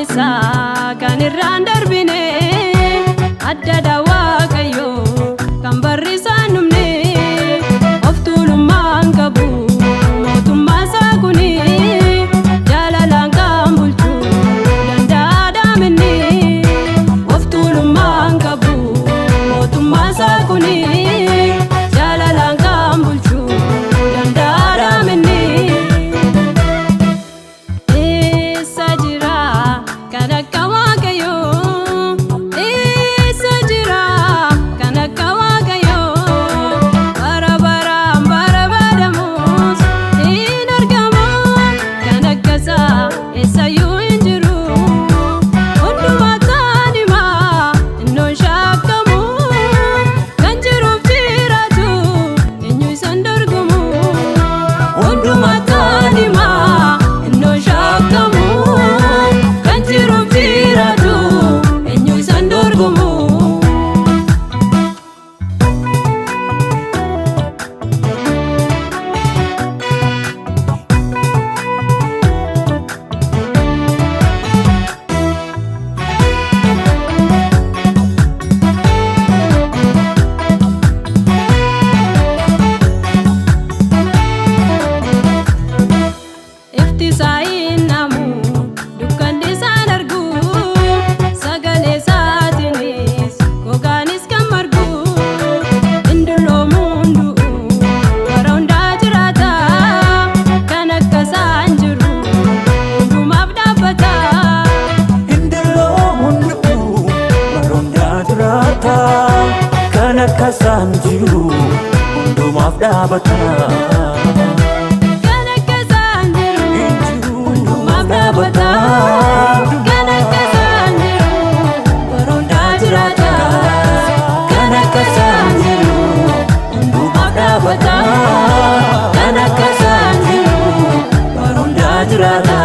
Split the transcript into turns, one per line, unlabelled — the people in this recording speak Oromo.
keessa kan irraan darbine adda waaqayyo kan barrisaan dhumne of tuulummaan qabu mootummaa isaa kuni jaalalaan kan bulchuu danda'a daaminni of tuulummaan qabu mootummaa isaa kuni jaalalaan kan bulchuu danda'a daaminni.
Kana kasan jiru hundumaaf dhaabata.
Kana kasan jiru hundumaaf dhaabata. Kana kasan jiru baroondaa jiraata. Kana kasan jiru hundumaaf dhaabata. Kana kasan jiru baroondaa jiraata.